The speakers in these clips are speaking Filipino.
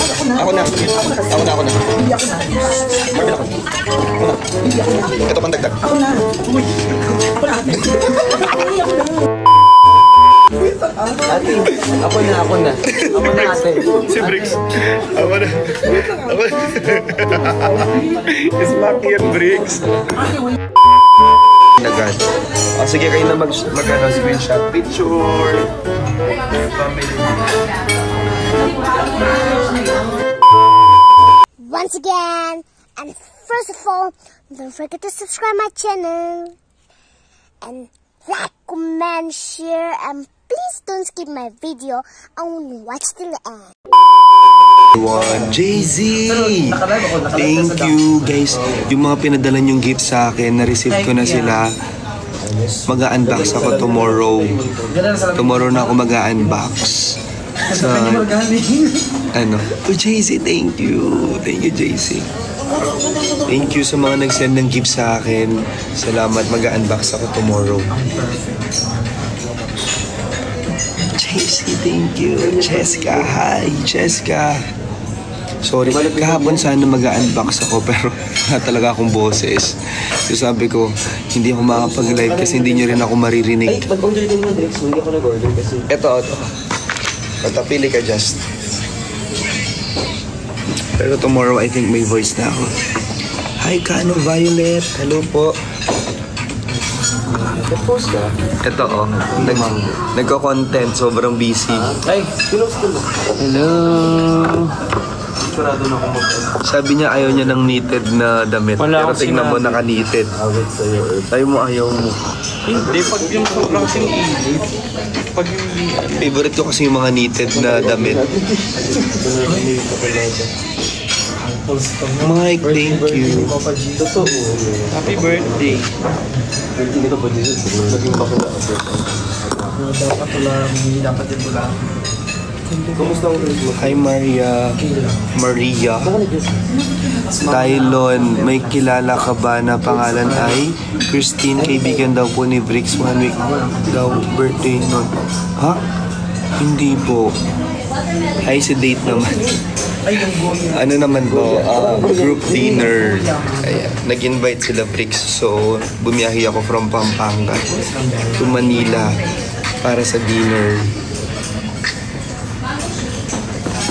Ako na. Hindi ako na. Marvin ako. Ito pang dagdag. Ako na. Ate, ako na. Ako na, ate. Si Briggs. Ako na. Smack yan, Briggs. Agad. Sige, kayo na mag-screenshot picture. Once again, and first of all, don't forget to subscribe my channel. And like, comment, share, and please don't skip my video. Only watch till the end. Jay-Z! Thank you guys. Yung mga pinadala yung gift sa akin, na-receive ko na sila. Mag-unbox ako tomorrow. Tomorrow na ako mag-unbox. So, Jay-Z, thank you. Thank you, Jay-Z. Thank you sa mga nag-send ng gift sa akin. Salamat, mag-unbox ako tomorrow. Jay-Z, thank you. Cheska, hi, Cheska. Sorry, kahapon sana mag-unbox ako pero wala talaga akong boses. So sabi ko, hindi ako makapag-live kasi hindi nyo rin ako maririnig. Ay, mag-order din mo, Drex. Hindi ako nag-order kasi... Ito. Patapili ka, just. Pero tomorrow, I think may voice na ako. Hi, Kano Violet. Hello po. Nag-post ka? Ito, nagko-content. Sobrang busy. Ay, pinost ko mo. Hello. Sigurado na ako Sabi niya ayaw niya ng knitted na damit. Pero tingnan mo, naka-knitted. awit sa'yo. Sabi mo, ayaw mo. Hindi, pag yung sobrang kasing init. Pag yung... Favorite ko kasi yung mga knitted na damit. Mike, thank you. Totoo. Happy birthday. Hindi ka pa dito. Naging bakula ako. Dapat lang, hindi dapat din lang. Kumusta ang Christmas? Hi, Maria. Tylon, may kilala ka ba na pangalan ay Christine? Kaibigan daw po ni Briggs. 1 week daw birthday nun. Ha? Hindi po. Hi, si date naman. Ano naman po? Group dinner. Ayan. Nag-invite sila Briggs. So, bumiyahe ako from Pampanga to Manila para sa dinner.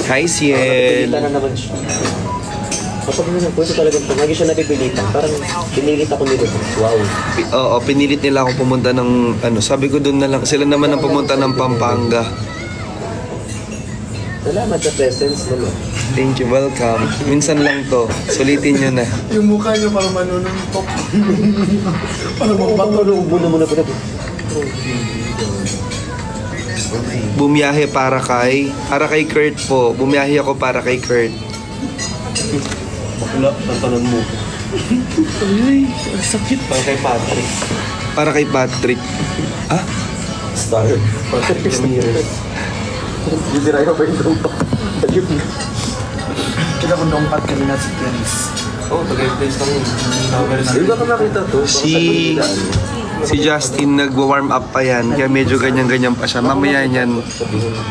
Hi, Ciel! Pilitan na naman siya. Kapag pwede talagang lagi siya napipilitan. Parang pinilit ako nito. Wow. Oo, pinilit nila ako pumunta ng, sabi ko doon na lang, sila naman ang pumunta ng Pampanga. Salamat sa presence naman. Thank you, welcome. Minsan lang to, sulitin nyo na. Yung mukha niyo parang manununtok. Parang magbato. Muna muna. Bumiyahe para kay Kurt po. Bumiyahe ako para kay Kurt. Bakula, tantanan mo. Ay, sakit. Para kay Patrick. Para kay Patrick. Ah? Star. Patrick Ramirez. Hindi rin ako ba yung dong pa? Kita kong dongpat kami na si Kenis. Oo, tagay-place kami. Hindi ba ka nakita to? Si Justin nagwa-warm up pa yan. Kaya medyo ganyan-ganyan pa siya. Mamaya niyan.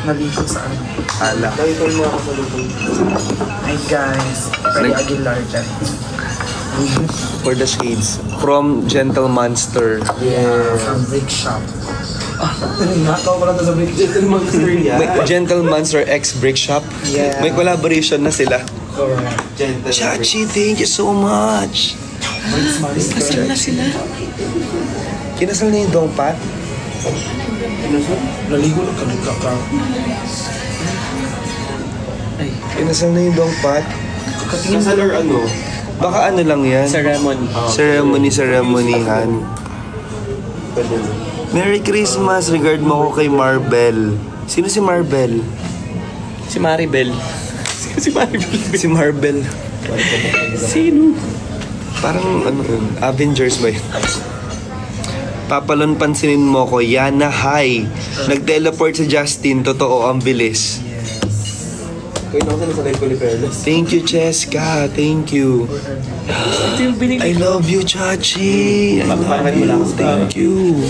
Naligo sa ano. Ala. Nakita mo ako sa lupon. Hi guys. Pwede Aguilar dyan. For the shades. From Gentle Monster. Yeah. From Brick Shop. Nakaw ko lang sa Brick Shop. Gentle Monster yan. May Gentle Monster X Brick Shop. Yeah. May collaboration na sila. Correct. Gentle. Chachi, thank you so much. Kinasal na sila. Kinasal na yung dongpat? Naligo lang kami kaka. Kinasal na yung dongpat? Kasal or ano? Baka ano lang yan? Ceremony. Ceremonyhan. Pwede mo. Merry Christmas. Regard mo ako kay Marbel. Sino si Marbel? Si Maribel. Si Maribel. Si Marbel. Sino? Parang Avengers ba yun? Papalon, pansinin mo ko. Yana, hi. Nag-teleport si Justin. Totoo, ang bilis. Kaya naman sa live ko ni Perles. Thank you, Cheska. Thank you. I love you, Chachi. I love you. Thank you.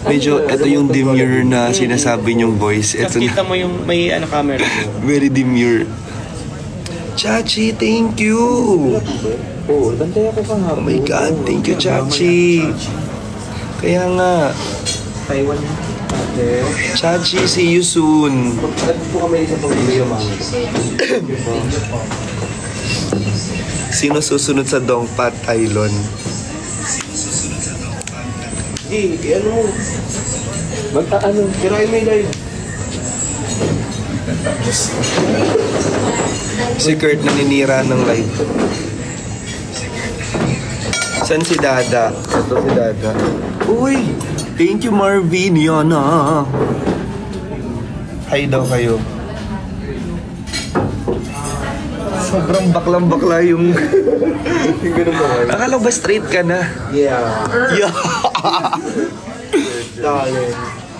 Medyo, ito yung demure na sinasabi niyong voice. Ito Tapos kita na. mo yung may camera. Very demure. Chachi, thank you. Oo, bantay ako kahapon. Oh my God, thank you, Chachi. Kaya nga. Taiwan yan. Chachi, see you soon. Po kami sa pag-video, mga. Sino susunod sa Dongpat, Tylon? Ano mo? Magtaano? Kirain mo yung live. Si Kurt naninira ng live. San si Dada? Ito si Dada. Uy! Thank you, Marvin. Yana. Hi daw kayo. Sobrang baklang-bakla yung... Yung ganun ba kayo? Akala ba straight ka na? Yeah. Yeah. Dahil.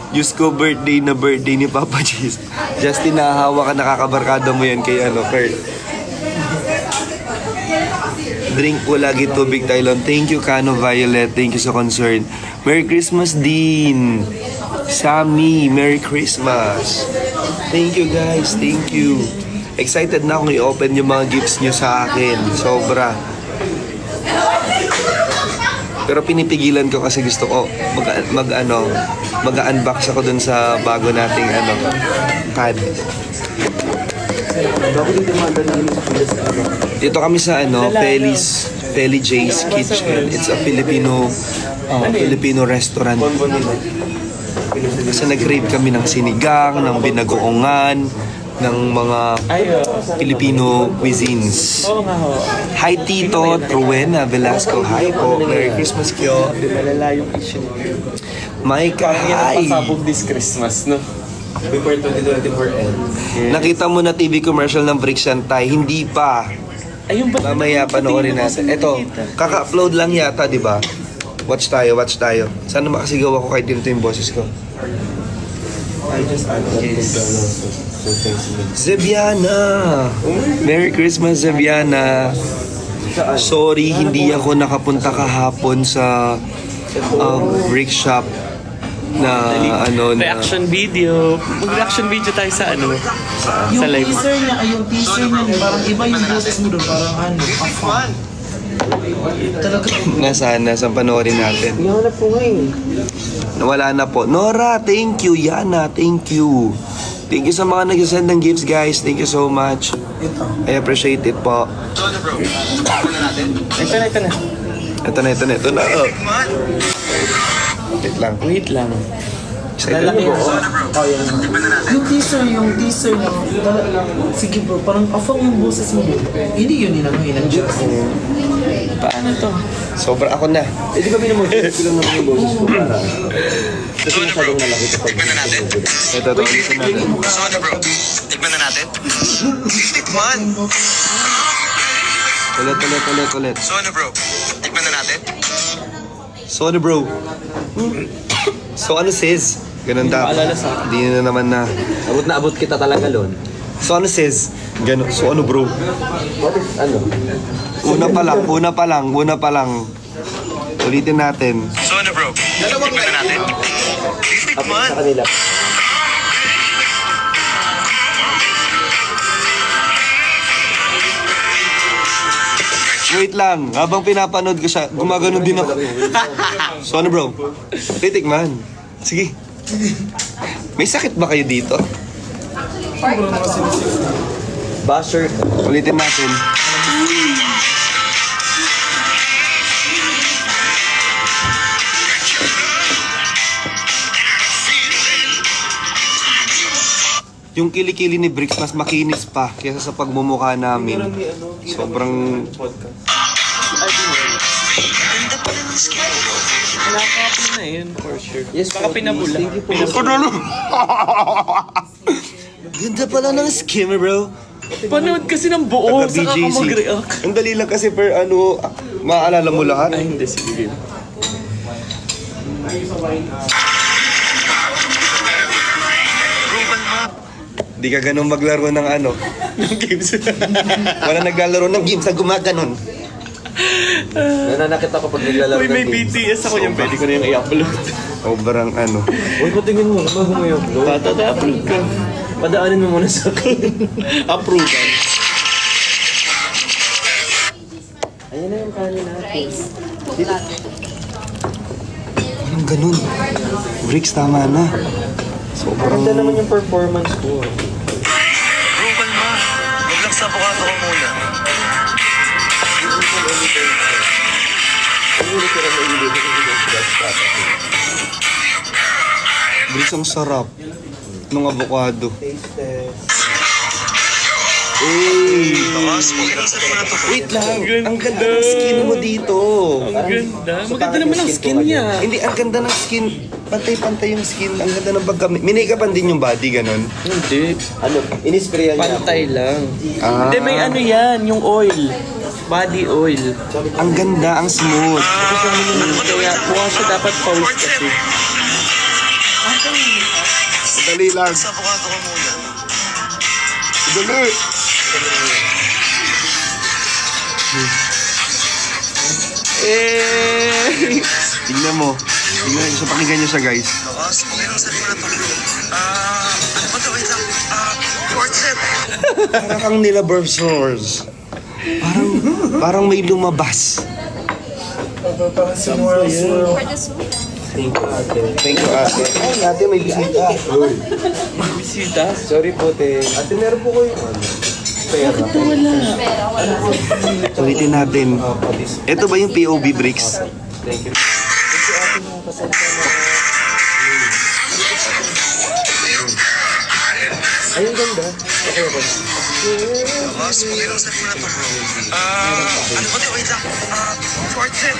Diyos ko, birthday na birthday ni Papa Jis. Justin, nahahawa ka, nakakabarkada mo yan kay Kurt. Drink po lagi tubig, Tylon. Thank you, Kano Violet. Thank you sa concern. Merry Christmas, Dean. Sammy, Merry Christmas. Thank you, guys. Thank you. Excited na akong i-open yung mga gifts nyo sa akin. Sobra. Pero pinipigilan ko kasi gusto ko mag-unbox ako dun sa bago nating pad. Dito kami sa Feli J's Kitchen. It's a Filipino restaurant. Kasi nag-crave kami ng sinigang, ng binagoongan, ng mga Filipino cuisines. Hi Tito, Truena Velasco. Hi po. Merry Christmas kyo. Malala yung issue. Micah, hi. Pasabog this Christmas, no? Before 2024 ends. Nakita mo na TV commercial ng Bricks and Tie? Hindi pa. Ayun ba? Mamaya panoorin natin. Ito, kaka-upload lang yata, di ba? Watch tayo. Sana makasigaw ako kahit dito yung boses ko. I just added Zebiana! Merry Christmas, Zebiana! Sorry, hindi ako nakapunta kahapon sa brick shop na Reaction video. Mag-reaction video tayo sa sa live. Yung teaser niya, parang iba yung boses mo doon, parang afan. Nasaan panoorin natin. Nahanap ko ngayon. Nawala na po. Nora, thank you. Yana, thank you. Thank you sa mga nag-send ng gifts, guys. Thank you so much. I appreciate it po. Ito na. Oh. Wait lang. Excited Lalaki mo yan. po. Yung teaser na, sige bro, parang afang yung boses mo. Hindi yun in-adjust. Paano to? Sobra ako na. Di ba binamodulate ko lang naman yung boses ko para... Kasi masyadong malaki kapag... Ito, ulitin natin. Soda bro, tikman na natin. Tikman! Ulit. Soda bro, tikman na natin. Sorry, bro. So, ano sis? Ganun dapat. Hindi na naman na. Abot na abot kita talaga, Lon. So, ano sis? Ganun. So, ano, bro? What is, ano? Una pa lang. Ulitin natin. Soda bro, tikman na natin. Abot Tikman! sa kanila. Wait lang. Habang pinapanood ko siya, gumaganon din ako. So, ano, bro? Titikman. Sige. May sakit ba kayo dito? Basher. Ulitin natin. Yung kilikili ni Bricks mas makinis pa kaysa sa pagmumukha namin. Sobrang... Wala pa ako na yun, for sure. Yes, Baka pinabula. Ganda pala ng skimmer, bro. Panood kasi ng buo, saka ka mag-react. Ang dali lang kasi per maaalala mo lahat. Ay, hindi, sige. Di ka ganun maglaro ng ng games. Wala naglalaro ng games na gumaganon. Nananakit ako pag naglalaro Uy, may BTS ako yung pwede ko na yung i-upload. Sobrang Uy, patingin mo. Bago mo i-upload. i-upload ka. Padaanin mo muna sa akin. Approval. Approval. Approval. Approval. natin. Anong ganun? Bricks, tama na. Sobrang... Ganda naman yung performance ko. Bro, kalma. Huwag lang sa avocado ko muna. Bricks, ang sarap ng avocado. Hey! Bakas, huwag lang sa avocado ko. Wait lang, ang ganda ng skin mo dito. Ang ganda. Maganda naman ang skin niya. Hindi, ang ganda ng skin. Pantay-pantay yung skin. Ang ganda ng pagkamit. Minake-upan din yung body, ganun. Hindi. Ano, inispirayan niya ako. Pantay lang. Ah. Hindi, may ano yan, yung oil. Body oil. Ang ganda, ang smooth. Kaya mukha siya dapat pause kasi. Dali lang. Sa avocado ko muna. Dali. Eh. Tingnan mo. Tingnan nyo. So, pakinggan nyo siya, guys. Bakas, huwag lang sa avocado ko. Ano ba ito? Wait lang. Short set. Parang kang nila Bursters. Parang may lumabas. Parang sinwara. Thank you, ate. Thank you, ate. Ay, ate, may bisita. Bisita? Sorry po, te. Ate, meron po kayo. Pera. Ulitin natin. Ito ba yung POV Bricks? Thank you. Ayun, ganda. Okay, okay. Bakas, huwag lang sa avocado ko. Ano ba ito? Wait lang. Short set.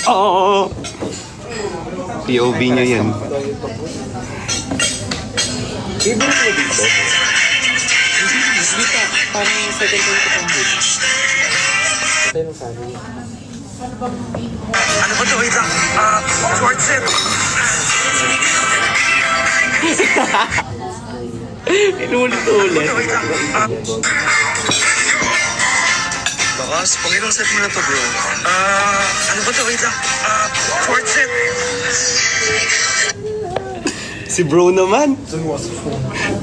Oo. POV nyo yan. Favorite mo dito? Bisita. Parang second point ko pang good. Ito yung family. Ano ba ito? Wait lang. Short set. Inulit-ulit. Wait lang. Bakas, huwag lang sa avocado to, bro. Ano ba ito? Wait lang. Short set. Si bro naman.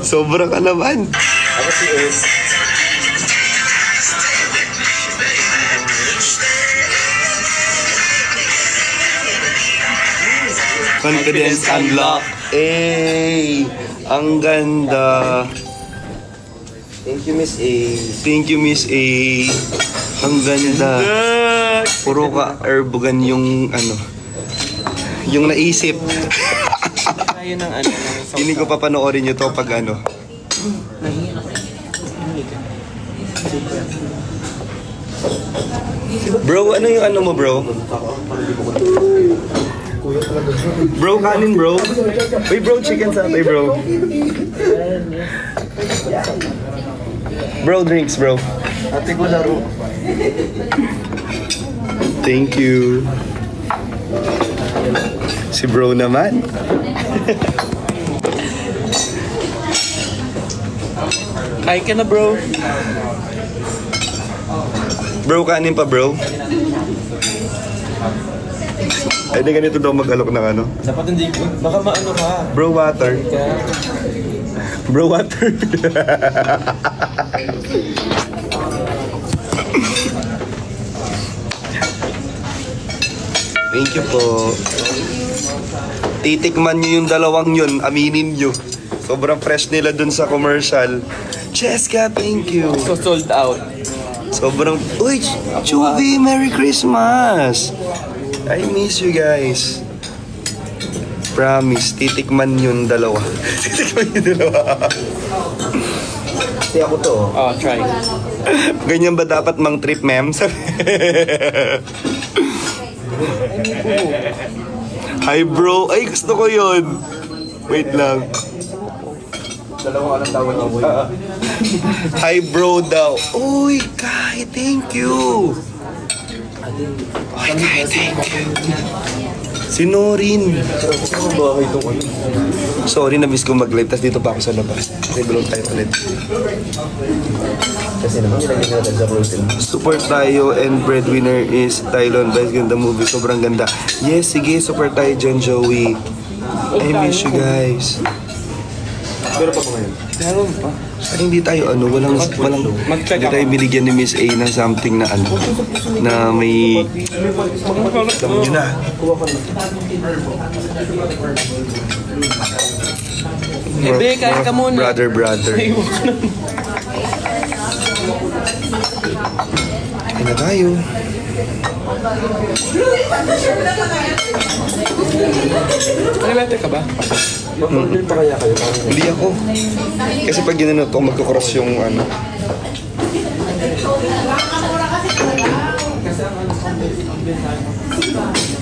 Sobra ka naman. Ako si Ace. Confidence unlock. Hey! Ang ganda. Thank you, Miss A. Thank you, Miss A. Ang ganda. Puro ka herbogan yung ano. Yung naisip. Tayo ng ano. Hindi ko papanoorin nyo to pag ano. Bro, ano yung ano mo, bro? Bro, kanin, bro. Uy, bro, chicken satay, bro. Bro, drinks, bro. Ate ko laro. Thank you. Si bro naman. Kain ka na, bro. Bro, kanin pa, bro. Ay, di ganito daw mag-alok ng ano. Dapat hindi ko. Baka maano ka. Bro, water. Bro, water. Thank you po. Titikman nyo yung dalawang yun. Aminin nyo. Sobrang fresh nila dun sa commercial. Cheska, thank you. So sold out. Sobrang... Uy, Chubby, Merry Christmas! I miss you guys. Promise, titikman yung dalawa. Titikman yung dalawa. Kasi ako to. Oh, try. Ganyan ba dapat mang trip, ma'am? Hi, bro. Ay, gusto ko yun. Wait lang. Dalawa ka ng tawag ako. Hi, bro daw. Uy, Kai, thank you. Uy, Kai, thank you. Si Norin. Ang bahay itong ano. Sorry, na-miss ko mag-live. Tapos dito pa ako sa labas. Nag-load tayo ulit. Kasi naman nilagay na natin sa closet. Support tayo and breadwinner is Tylon. Best ganda movie. Sobrang ganda. Yes, sige. Support tayo dyan, Joey. I miss you guys. Pero pa ngayon. Meron pa. Ay, hindi tayo walang Mag-check hindi tayo binigyan ni Miss A ng something na na may alam nyo na. Be, kain ka muna. Brother. Kain na tayo. Nalate ka ba? Mag-order pa kaya kayo? Hindi ako. Kasi pag ginano to, magkakross yung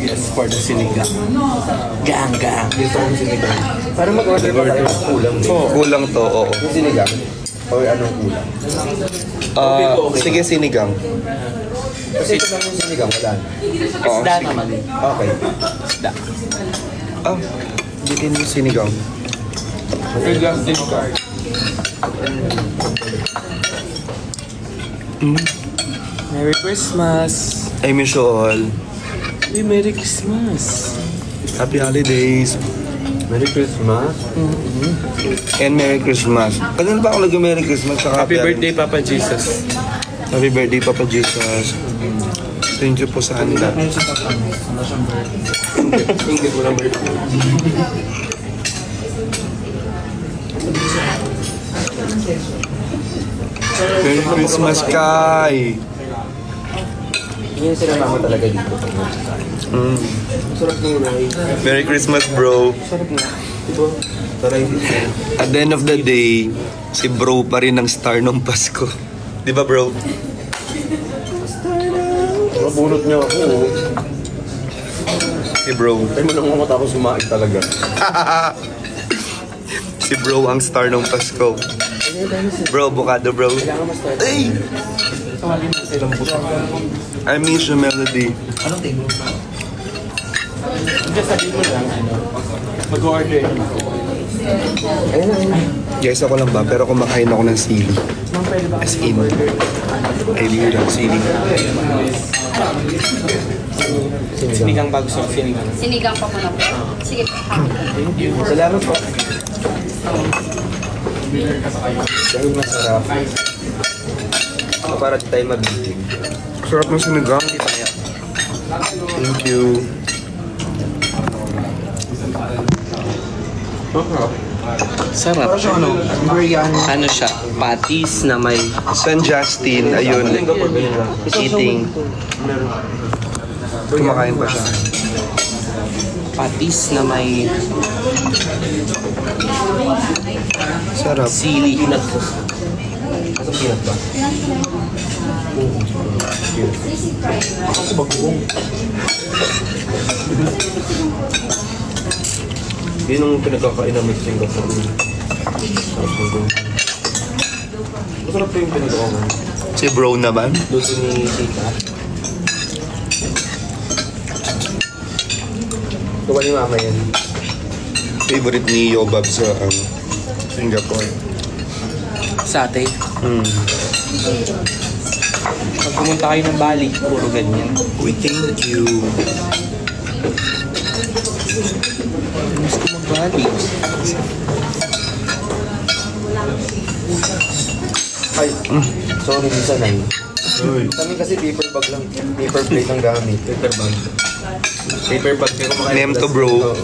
Yes, for the sinigang. Gang. Gusto kong sinigang. Parang mag-order pa kayo. Kulang din. kulang to, oo. Yung sinigang? O anong kulang? Sige, sinigang. Kasi ito lang yung sinigang, wala. Isda naman. Okay. Isda. Bitin yung sinigang. Merry Christmas. I miss you all. Hey, Merry Christmas. Happy holidays. Merry Christmas. And Merry Christmas. Kanina ba ako nag-Merry Christmas? Saka Happy birthday, Papa Jesus. Happy birthday, Papa Jesus. Thank you po sa kanila. Ingit mo ng birthday. Merry Christmas, Kai! Yan sila mama talaga dito. Sarap ng unahin. Merry Christmas, bro. Sarap na. Diba? Taray dito. At the end of the day, si bro pa rin ang star ng Pasko. Di ba, bro? Mabunot niya ako. Si bro. Ay mo nang ako sumaig talaga. Si bro ang star ng Pasko. Bro, bukado, bro. Ay! I miss you, Melody. Just sabihin mo lang, mag-order. Guys, ako lang ba? Pero kumakain ako ng sili. As in, I really love sili. Sinigang bago sa sinigang. Sinigang pa muna po. Sige po. Salamat po. Dahil masarap. Para di tayo mabibig. Sarap ng sinigang. Thank you. Sarap. Ano siya? Patis na may... San Justin, ayun. Eating. Kumakain pa siya. Patis na may Sarap. sili. Ano pinat ba? Ako bagoong. Yun ang pinagkakain namin sa Singapore. Masarap po yung pinag-awan. Si bro naman. Luto ni Tita. Gawa ni Mama yan. Favorite ni Yobab sa Singapore. Sa atin. Pag pumunta kayo ng Bali, puro ganyan. We thank you. Gusto mag-Bali. Ay, sorry, minsan na yun. Kami kasi paper bag lang. Paper plate ang gamit. Paper bag. Paper bag. Kaya kumakain Name to, bro.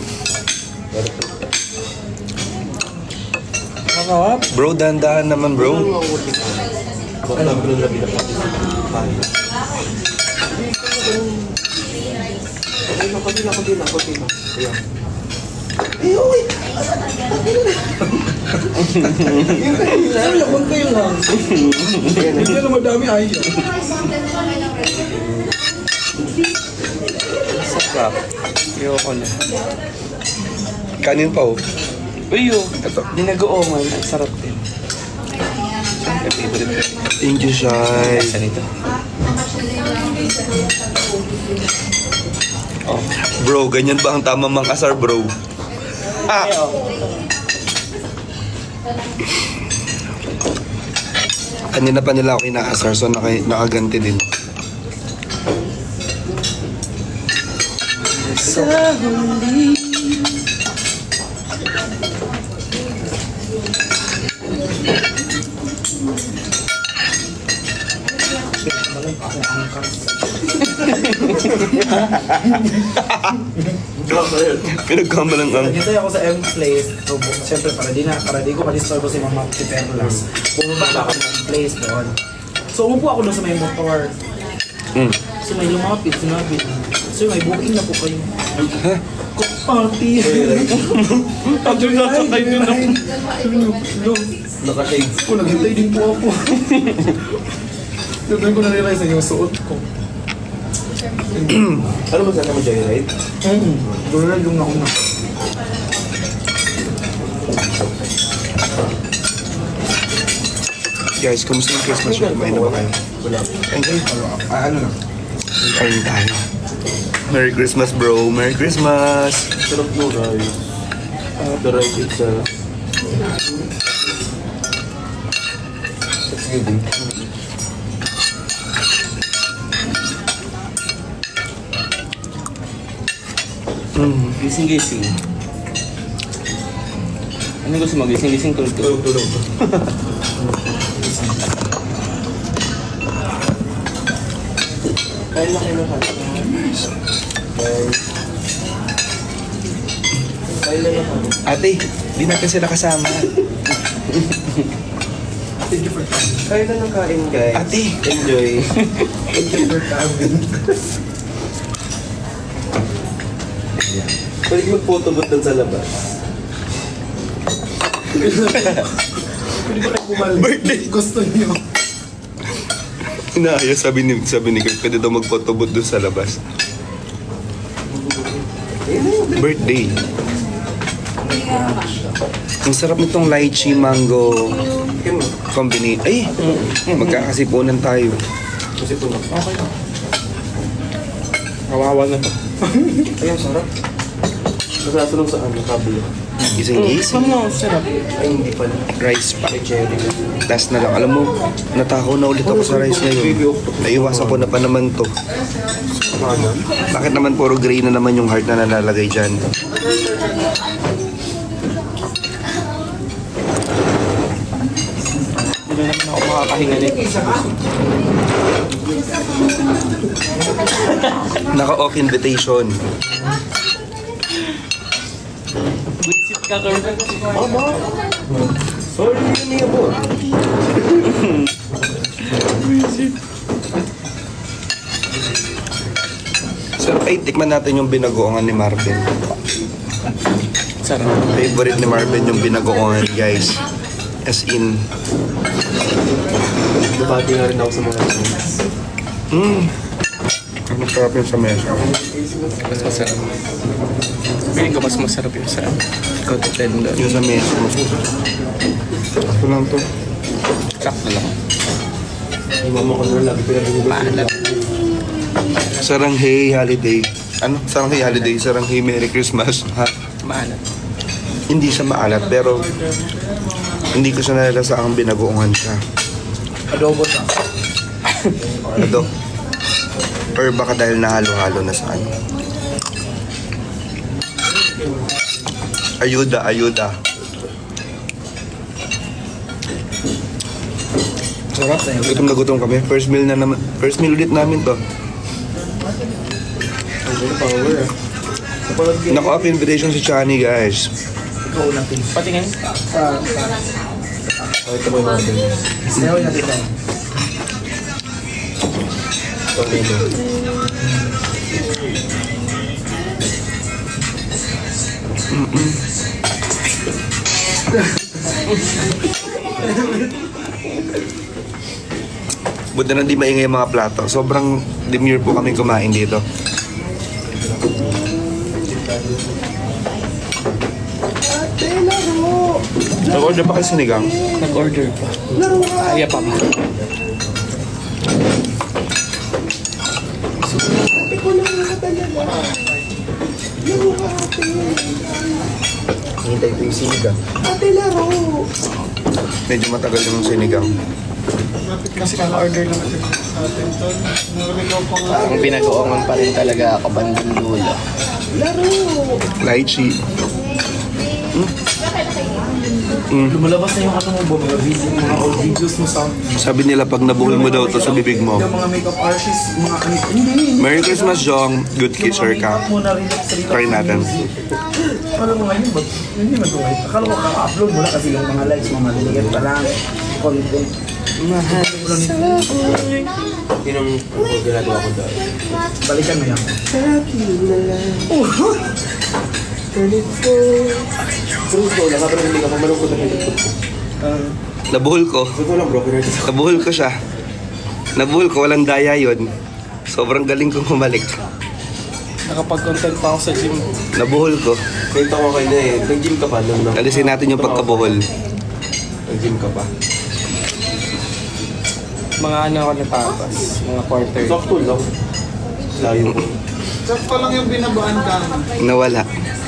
Nakakawap. Bro, dahan-dahan naman, bro. Alam ko nung labi na pati. Konti na. Ayan. Labang kayo lang. Hindi na madami ayaw. Sarap. Ayoko na. Kanin pa, oh. Uy, dinagoongan. Ang sarap din. Thank you, Shai. Saan ito? Oh. Bro, ganyan ba ang tamang mang-asar, bro? Kanina pa nila ako inaasar, so nakaganti din. akong angkas. Pinagkamalang ang... Naghintay ako sa M-Place. So, siyempre, para di ko ma-disturbo si Mama si Perlas. Bumaba ako ng M-Place doon. So, umupo ako doon sa may motor. So, may lumapit, sinabi. So, may booking na po kayo. Party! Pag-drink sasakay din ako. Naka-shades. Kung naghintay din po ako. Doon ko na-realize na yung suot ko. Ano ba sana mo joyride? Doon na yung nauna. Guys, kumusta yung Christmas nyo? Kumain na ba kayo? Wala. Ano lang? Kain tayo. Merry Christmas, bro. Merry Christmas. Sarap mo, guys. The rice itself. That's good, eh? Gising-gising. Ano gusto mo? Gising-gising tulog. Tulog. Kain na kayo lahat. Ate, di natin sila kasama. Kain na ng kain, guys. Ate. Enjoy. Enjoy your cabin. Pwede mag-photo booth doon sa labas. Pwede ba kayo bumalik? Birthday. Gusto niyo. Inaayos, sabi ni Kurt, pwede daw mag-photobooth doon sa labas. Birthday. Ang sarap nitong lychee mango combination. Ay! Magkakasipunan tayo. Kasi po na. Okay na. Kawawa na to. Ay, ang sarap. Nasasunod sa ano, kablo. Gising-gising. Ano, sarap. Ay, hindi pala. Rice pa. May cherry. Last na lang. Alam mo, natakaw na ulit ako sa rice ngayon. Naiwasan ko na pa naman to. Ano? Bakit naman puro gray na naman yung heart na nalalagay dyan? Hindi na naman ako makakahinga nito. Naka-off invitation. Visit ka, Kurt. Sorry, yun niya po. Sarap ay tikman natin yung binagoongan ni Marvin. Sarap. Favorite ni Marvin yung binagoongan, guys. As in, Nabati nga rin ako sa mga friends. ang masarap yung sa mesa. Mas masarap. Feeling ko mas masarap yung sa contender. Yung sa mesa. Ito lang to. Sakto lang. Mama ko na lang pinag-ibig. Maalat. Saranghay holiday. Ano? Saranghay holiday. Saranghay Merry Christmas. Ha? Maalat. Hindi siya maalat, pero hindi ko siya nalasa ang binagoongan siya. Adobo na. Ito. Or baka dahil nahalo-halo na sa ano. Ayuda, ayuda. Sarap sa inyo. Gutom na gutom kami. First meal na naman. First meal ulit namin to. Power. Naka-off invitation si Chani, guys. Ikaw unang pin. Patingin. Ito mo yung mga friends. Sayaw natin tayo. Okay, no. Buti na di maingay yung mga plato. Sobrang demure po kami kumain dito. Nag-order pa kayo sinigang? Nag-order pa. Kaya pa ba? Hintay ko yung sinigang. Medyo matagal yung sinigang. Kasi kaka-order lang natin. Ang binagoongan pa rin talaga ako bandang dulo. Lychee. Lumalabas na yung ano mo ba, mga video, mga old videos mo sa... Sabi nila pag nabuhol mo daw to sa bibig mo. Yung mga makeup artists, mga ano... Hindi. Merry Christmas, Jong. Good kisser ka. Try natin. Alam mo ngayon, hindi man ito ngayon. Akala ko kaka-upload mo na kasi yung mga likes, mga maliliit pa lang. Content. Mahal sa buhay. Yun ang ginagawa ko dahil. Balikan mo yan. Pero wala ka pero hindi ka pamalungkot ang hindi ko. Nabuhol ko. Ito lang bro, pinarito. Nabuhol ko siya. Nabuhol ko, walang daya yun. Sobrang galing kong humalik. Nakapag-content pa ako sa gym. Nabuhol ko. Kwento ko kayo na eh. Nag-gym ka pa nung Alisin natin yung pagkabuhol. Nag-gym ka pa. Mga ano ako natapos. Mga quarter. Sakto lang. Layo ko. Sakto lang yung binabaan ka. Nawala.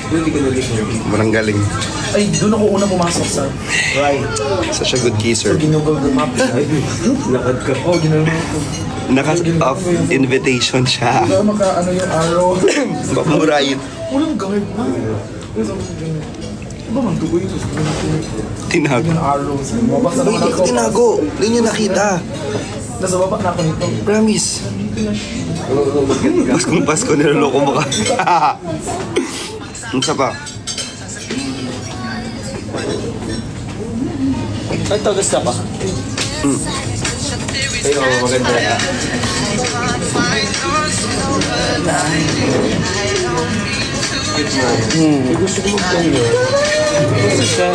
Hindi ka nag-gym. Walang galing. Ay, doon ako una pumasok sa right. Such a good kisser. Ginugol the map. Lakad ka. Oh, ginugol ko. Naka-off invitation siya. Kaya maka-ano yung arrow. Mapurayin. Walang guard na. Iba man, dugo yun. Tinago. Yung arrow. Mabasa Uy, naman hindi ako. ko tinago. Hindi niyo nakita. Nasa baba na ako nito. Promise. Paskong Pasko, niloloko mo ka. Ang pa. Ay, ito, gusto pa. Pero maganda na. Gusto ko mag-ganda. Gusto siya.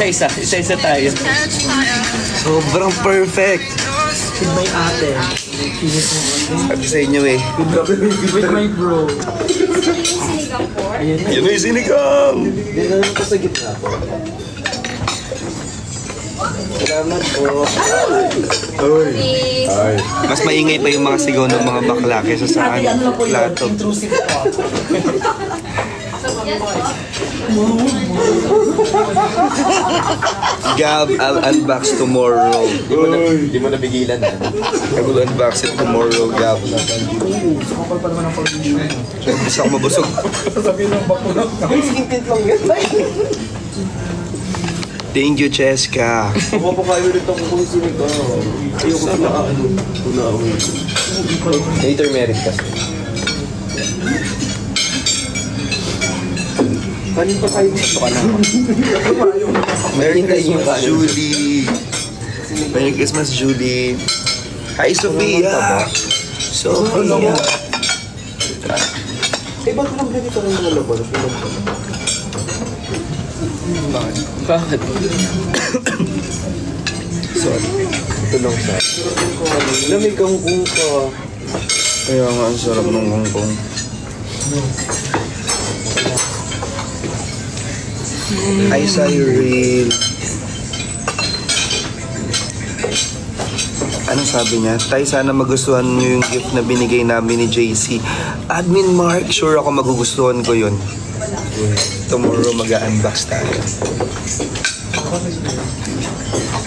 Isa-isa tayo. Sobrang perfect. With my ate. Sabi sa inyo eh. With my bro. Yun ay sinigang! Hindi na lang ko sa gitna po. Salamat po. Ay. Mas maingay pa yung mga sigaw ng mga bakla kaysa sa Ate, ano lang po yun? plato. Intrusive po. Gab, I'll unbox tomorrow. Di mo napigilan na. I will unbox it tomorrow, Gab. Kapal pa naman ang foundation. Gusto ako mabusog. Sasabihin ng bakulat na. Thank you, Cheska. Kung pa kayo ulit ako kung sino ka. Ayoko na ano. Una ako. Later merit kasi. Kanin pa kayo gusto ka na. Merry Christmas, Julie. Merry Christmas, Julie. Hi, Sophia. Sophia. Eh, ba't lang ganito ang mga laban? Bakit? Sorry. Ito lang sa. Lamig ang kung ka. Kaya nga, ang sarap ng Hong Kong. Hi, Cyril. Anong sabi niya? Tay, sana magustuhan niyo yung gift na binigay namin ni JC. Admin Mark, sure ako magugustuhan ko yun. Tomorrow mag-unbox tayo.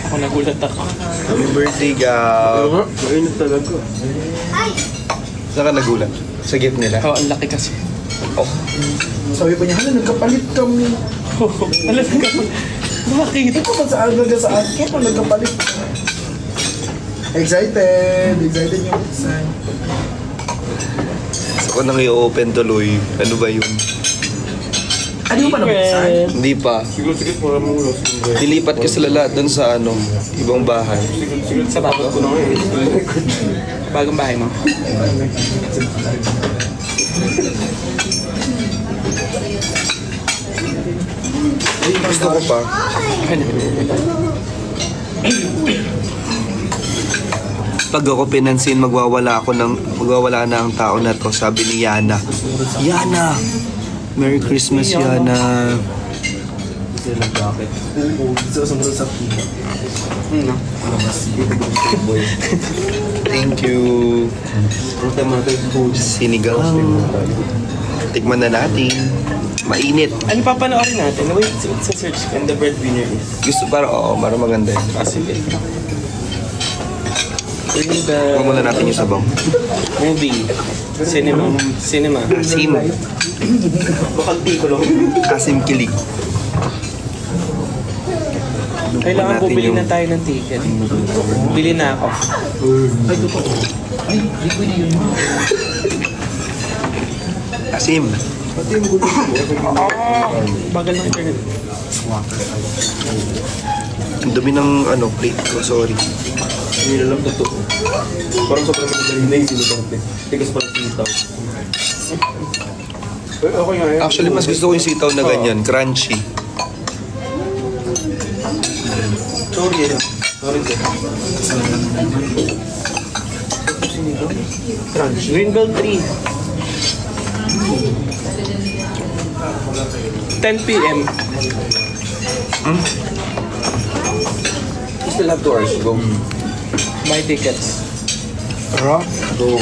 Ako nagulat ako. Happy birthday, Gab. Ayun talaga. Saan ka nagulat? Sa gift nila? Oh, ang laki kasi. Oh. Sabi pa niya, hala, nagkapalit kami. Alam ka pa. Bakit? Ito pa sa akin, ito pa nagkapalit. Excited yung design. Gusto ko nang i-open tuloy. Ano ba yun? Ano yung pa nabuksan? Hindi pa. Sige, para mo ulos. Nilipat kasi lahat dun sa ano, ibang bahay. Sa bago? Bagong bahay mo? Gusto ko pa. Pag ako pinansin, magwawala na ang tao na to, sabi ni Yana. Yana! Merry Christmas, Yana. Sila bakit? Oo, gusto ko sumunod sa pila. Thank you. Sinigang. Tikman na natin. Mainit. Ano papanoorin natin? Wait, sa search ko. And the breadwinner is... Gusto para maganda yun. Ah, sige. Greenbelt. Huwag muna natin yung sabaw. Movie. Cinema. Asim. Asim kilig. Kailangan bumili na tayo ng ticket. Bili na ako. Ay, totoo. Ay, di pwede yun. Asim. Bagal ng internet. Ang dumi ng plate ko, sorry. Hindi na lang totoo. Parang sobrang magaling na yung sinutang plate. Tigas parang sitaw. Okay nga yan. Actually, mas gusto ko yung sitaw na ganyan, crunchy. Sorry yan. Sorry din. Crunch. Greenbelt 3. 10 p.m. We still have 2 hours. Go. Buy tickets. Tara. Go.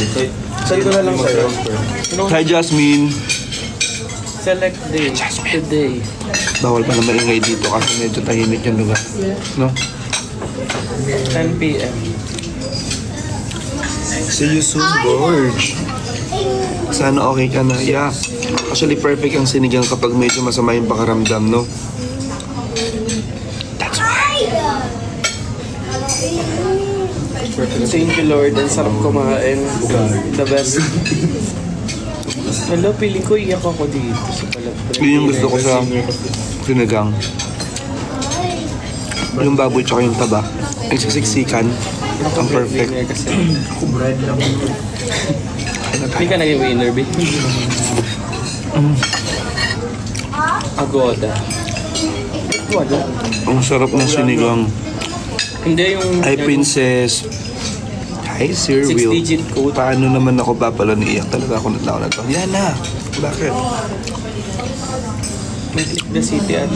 Sa'yo na lang sa'yo. Hi, Jasmine. Select day. Today. Bawal pa naman ingay dito kasi medyo tahimik yung lugar. No? 10 p.m. See you soon, George. Sana okay ka na. Yeah. Actually, perfect ang sinigang kapag medyo masama yung pakaramdam, no? That's right. Thank you, Lord. Ang sarap kumain. The best. Hello, piling ko iyak ako dito. Yun yung gusto ko sa sinigang. Yung baboy tsaka yung taba. Ang siksikan. Ang perfect. Ako bread lang. Hindi ka naging winner, B. Agoda. Wala. Ang sarap ng sinigang. Hindi yung... Hi, Princess. Hi, Sir Will. 6-digit code. Paano naman ako papala iiyak talaga ako na to? Yan na. Bakit? May click the city at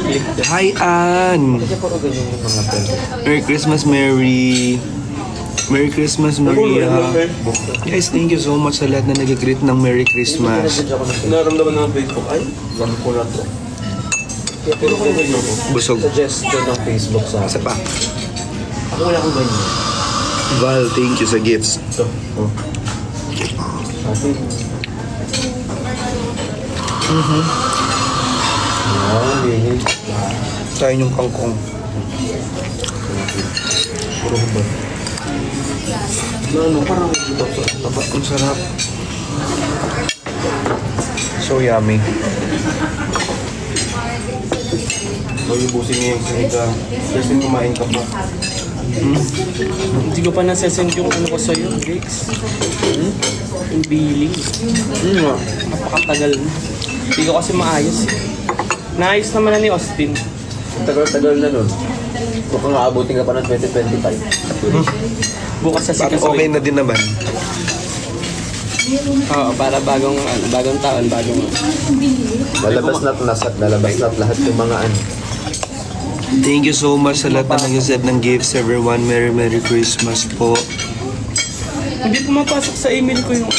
click the... Hi, Ann. Merry Christmas, Mary. Merry Christmas, Maria. Guys, thank you so much sa lahat na nag-greet ng Merry Christmas. Naramdaman ng Facebook. Ay, gano'n ko na to. Pero kung ganyan ako. Busog. Suggestion ng Facebook sa Isa pa. Ako wala akong ganyan. Val, thank you sa gifts. Ito. Oh. Ate. Ganyan. Tayo yung kangkong. Puro ba? Parang ito sa taba. Ang sarap. So yummy. Mag-ibusin niya yung sinigang. Kasi kumain ka pa. Hindi ko pa nasesend yung ano ko sa'yo, Bricks. Yung billing. Napakatagal na. Hindi ko kasi maayos. Naayos naman na ni Austin. Tagal-tagal na nun. Mukhang aabutin ka pa ng 2025. Bukas sa Parang sikasuin. okay na din naman. Oo, para bagong taon, bagong... Lalabas na't lahat yung mga ano. Thank you so much sa lahat na nag-send ng gifts, everyone. Merry Christmas po. Hindi pumapasok sa email ko yung...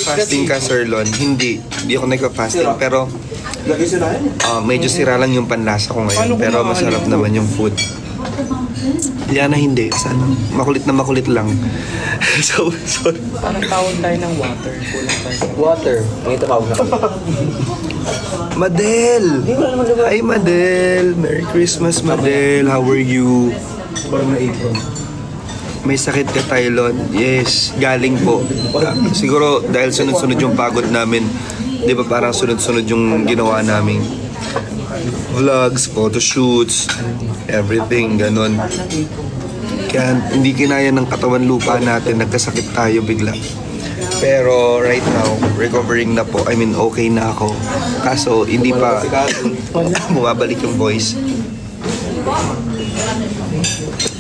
Fasting ka, Sir Lon? Hindi. Hindi ako nagka-fasting. Pero medyo sira lang yung panlasa ko ngayon. Pero masarap naman yung food. Yan na hindi. Sana makulit na makulit lang. So, sorry. Parang tawag tayo ng water. Kulang tayo sa... Water. Ang itapawag na. Madel! Hi, Madel! Merry Christmas, Madel! How are you? May sakit ka, Tylon? Yes, galing po. Siguro dahil sunod-sunod yung pagod namin. Di ba parang sunod-sunod yung ginawa namin? Vlogs, photoshoots, everything, ganun. Kaya hindi kinaya ng katawan lupa natin, nagkasakit tayo bigla. Pero right now, recovering na po. I mean, okay na ako. Kaso, hindi pa bumabalik yung voice.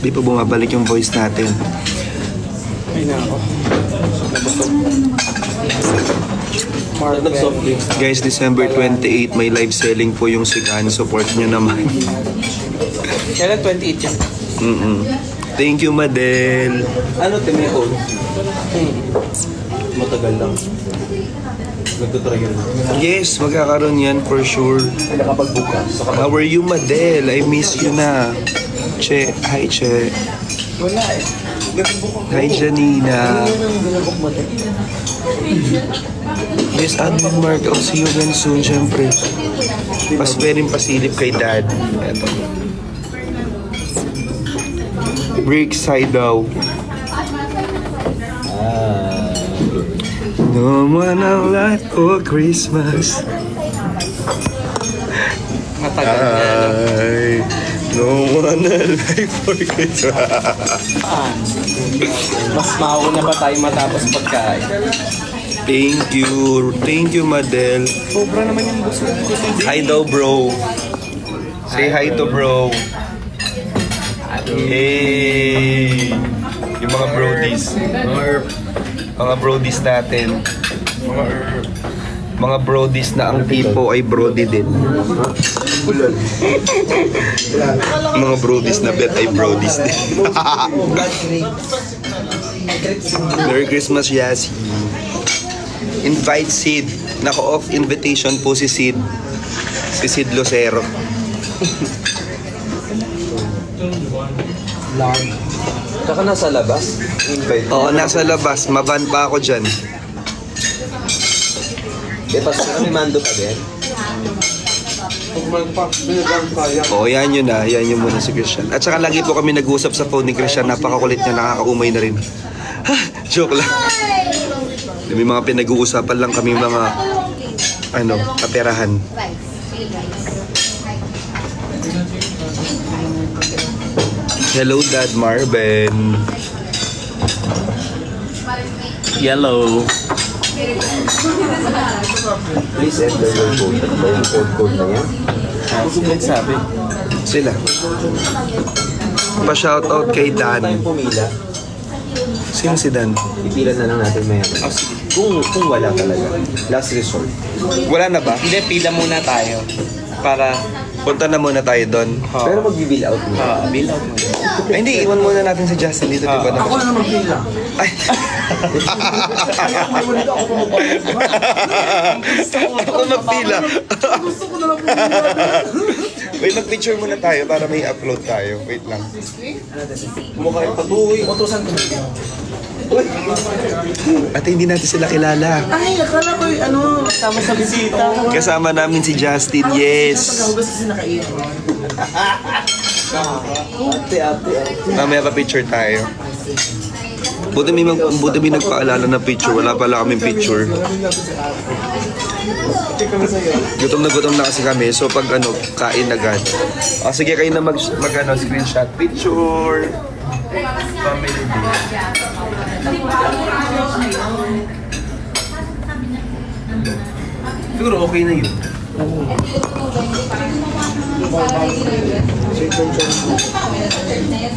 Hindi pa bumabalik yung voice natin. Ay na ako. Guys, December 28, may live selling po yung Sigan. Support nyo naman. Kailan 28 yan? Thank you, Madel. Ano, Timekon? Matagal lang. Nagtutrial na. Yes, magkakaroon yan for sure. Nakapag-book ka. How are you, Madel? I miss you na. Che, hi Che. Wala eh. Hi Janina. Yes, Admin Mark. I'll see you again soon, syempre. Pwedeng pasilip kay Dad. Eto. Bricks, hi daw. No one alive for Christmas. Matagal yan. Ay, no one alive for Christmas. Mas mauna pa tayo matapos pagkain. Thank you, Madel. Sobra naman yung busog ko. Hi daw, bro. Say hi to bro. Hey! Yung mga brodies. Mga brodies natin. Mga brodies na ang tipo ay brody din. Mga brodies na bet ay brodies din. Merry Christmas, Yasi. Invite Sid. Naka-off invitation po si Sid. Si Sid Lucero. Tsaka nasa labas. Invite. Oo, nasa labas. Maban pa ako dyan. Tapos kami mando pa din. Oo, yan yun na. Yan yun muna si Christian. At saka lagi po kami nag-uusap sa phone ni Christian. Napakakulit niya, nakakaumay na rin. Ha! Joke lang. May mga pinag-uusapan lang kami mga kaperahan. Hello, Dad Marvin. Yellow. Please enter your code. Ano ba yung code na yan? Sino nagsabi? Sila. Pa-shoutout kay Dan. Tayong pumila. Sino si Dan? Ipilan na lang natin may kung wala talaga. Last resort. Wala na ba? Hindi, pila muna tayo. Para, Punta na muna tayo doon. Pero mag-bill out mo. bill out muna. Ay, hindi. Iwan muna natin si Justin dito. Diba na? Ako na naman pila. Ay! Ayaw may ulit ako pumapayag. Ako magpila. Gusto ko na lang pumapayag. Wait, mag-picture muna tayo para may upload tayo. Wait lang. Kumakain pa tuwi. Utusan ko. At hindi natin sila kilala. Ay, akala ko ano. Tama sa bisita. Kasama namin si Justin, yes. Pagkahugas kasi nakain. Ate. Mamaya pa-picture tayo. Buti may nagpaalala na picture. Wala pala kaming picture. Gutom na kasi kami. So pag kain agad. Sige kayo na screenshot. Picture. Family day. Siguro okay na yun.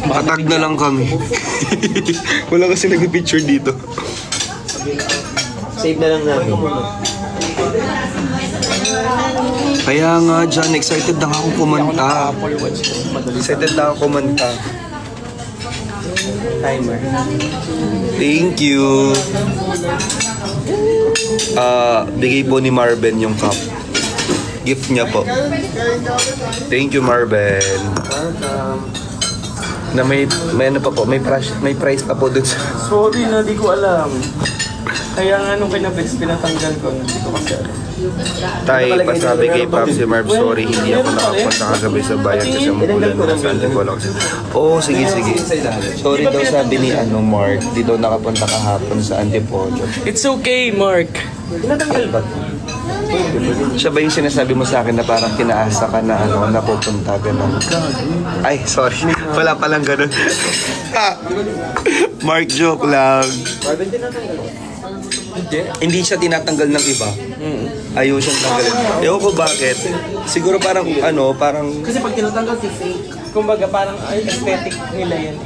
Makatag na lang kami. Wala kasi nag-picture dito. Save na lang namin. Kaya nga dyan, excited na akong kumanta. Excited na akong kumanta. Timer. Thank you. Bigay po ni Marvin yung cup. Gift niya po. Thank you, Marvin. Na may price pa po dun sa... Sorry na, di ko alam. Kaya nga nung kinabits, pinatanggal ko. Hindi ko kasi alam. Tay, pasabi kay Pops si Marv, sorry, hindi ako nakapunta kagabi sa bayan kasi umulan na sa Antipolo. Oo, sige. Sorry daw sabi ni Mark, di daw nakapunta kahapon sa Antipolo. It's okay, Mark. Pinatanggal ba? Siya ba yung sinasabi mo sa akin na parang kinaasa ka na napupunta, gano'n? Ay, sorry. Wala palang gano'n. Mark, joke lang. Marvin, tinatanggal ko. Hindi siya tinatanggal ng iba. Ayaw siyang tanggalin. Ewan ko bakit. Siguro parang Kasi pag tinatanggal, fake. Kumbaga parang aesthetic nila yan.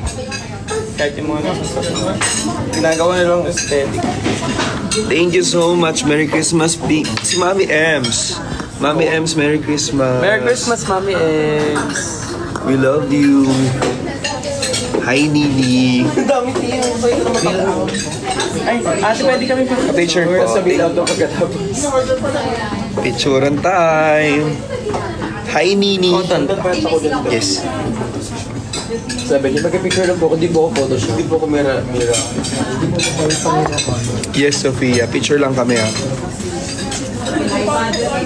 Kahit yung mga ginagawa nilang aesthetic. Thank you so much. Merry Christmas, si Mami Ems. Mami Ems, Merry Christmas. Merry Christmas, Mami Ems. We love you. Hi, Nini. Dami tiyo. Ay, ate, pwede kami Picture po. sa bill out ng pagkatapos. Picturean time. Hi, Nini. Yes. Sabi niya, magka-picture lang po ako, di po ako Photoshop. Di po ako mira. Yes, Sophia. Picture lang kami ha.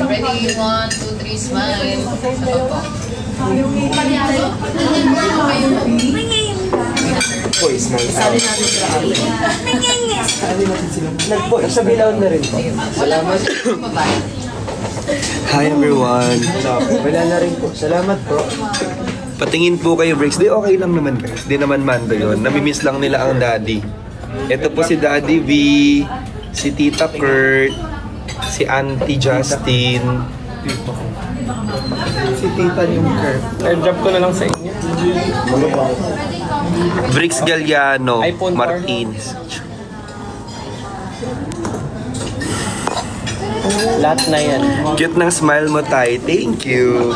Ready, 1, 2, 3, smile. Boy, smile. Sa bilaw na rin po. Salamat. Hi everyone. Wala na rin po. Salamat po. Patingin po kayo, Bricks. Di okay lang naman guys. Di naman mando yun. Namimiss lang nila ang daddy. Ito po si Daddy V, si Tita Kurt, si Auntie Justin, si Tita yung Kurt. Airdrop ko na lang sa inyo. Bricks Galliano, iPhone Martins. Lahat na yan. Cute ng smile mo, Tay. Thank you.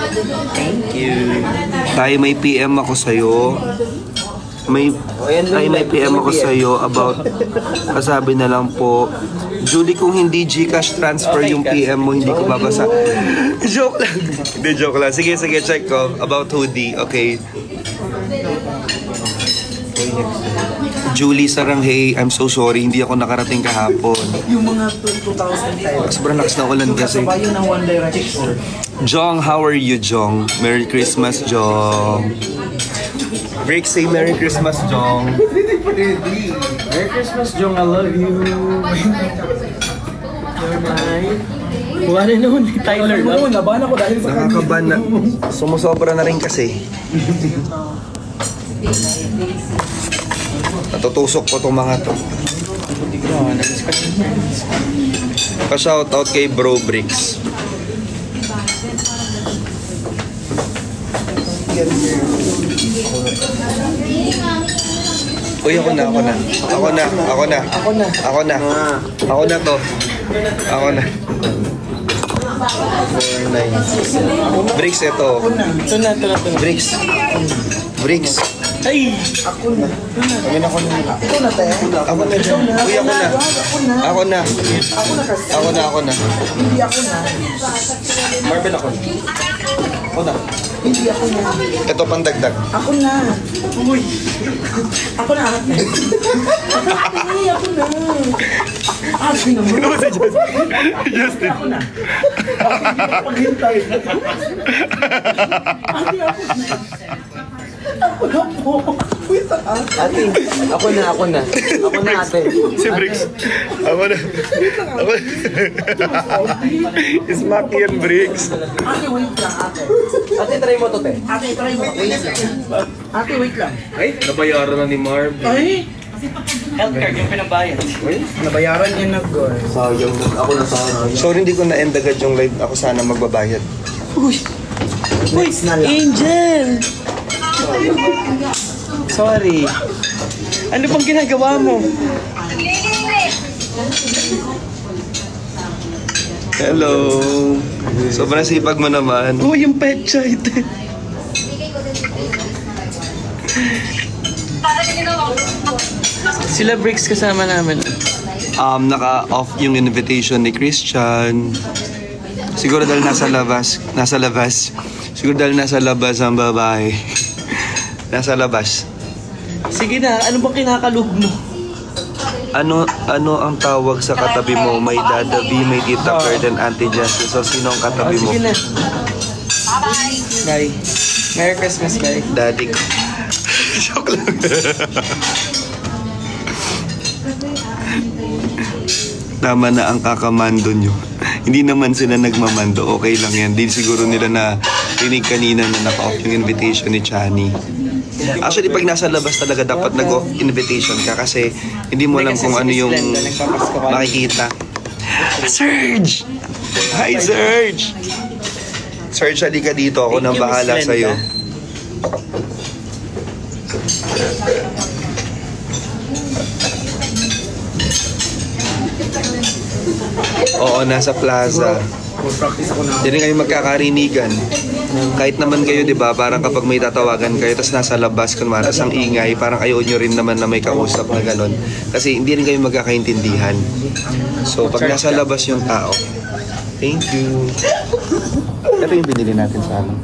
Thank you. Tay, may PM ako sa'yo. May PM ako sa'yo about, kasabi na lang po, Julie, kung hindi Gcash transfer yung PM mo, hindi ko babasa. Joke lang. Hindi, joke lang. Sige, check ko. About hoodie. Okay. Julie Saranghay, I'm so sorry, hindi ako nakarating kahapon. Yung mga 2010. Sobrang lakas na ulan kasi. Kasabay yun ng One Direction. Jong, how are you, Jong? Merry Christmas, Jong. Break, say Merry Christmas, Jong. Merry Christmas, Jong. I love you. Buwan na noon ni Tyler. Nabahan ako dahil sa kanya. Nakakaban na. Sumusobra na rin kasi. Natutusok po itong mga to. Pa-shoutout kay Bro Bricks. Uy, ako na to. Ako na. Bricks, ito. Ito na. Bricks. Ay! Ako na, te. Ako na. Uy, ako na. Hindi ako na. Marvin ako. Hindi ako na. Ito pang dagdag. Ako na. Uy. Ako na, ate. Hindi ako na. Ate naman. Justin. Ako na. Paghintay. Ate, ako na po. Wait, Ate, ako na, ate. Si Bricks. Ako na. Smack yan, Bricks. Ate, wait lang, ate. Ate, try mo to, te. Ate, try mo. Wait lang. Ate, wait lang. Ay, nabayaran na ni Marv. Ay! Health card yung pinabayad. Nabayaran niya na, girl. Sayang. Ako na sayang. Sorry, hindi ko na-end agad yung live. Ako sana magbabayad. Uy! Angel! Sorry. Ano bang ginagawa mo? Hello. Sobrang sipag mo naman. Uy, yung pet child. Sila Bricks kasama namin. Naka-off yung invitation ni Christian. Siguro dahil nasa labas. Siguro dahil nasa labas ang babae. Nasa labas. Sige na, ano bang kinakalog mo? Ano ang tawag sa katabi mo? May Dada V, may Tita Kurt, and Auntie Justin. So, sino ang katabi mo? Sige na. Bye. Merry Christmas, guys. Daddy ko. Joke lang. Tama na ang kakamando nyo. Hindi naman sila nagmamando. Okay lang yan. Di siguro nila na rinig kanina na naka-off yung invitation ni Chani. Actually, pag nasa labas talaga dapat nag-off invitation ka kasi hindi mo alam kung ano yung makikita. Serge! Hi, Serge! Serge, halika dito. Ako nang bahala sa'yo. Oo, nasa plaza. Hindi rin kayo magkakarinigan. Kahit naman kayo, di ba, parang kapag may tatawagan kayo, tapos nasa labas, kunwari, ang ingay, parang ayaw nyo rin naman na may kausap na gano'n. Kasi hindi rin kayo magkakaintindihan. So, pag nasa labas yung tao, thank you. Ito yung binili natin sa amin.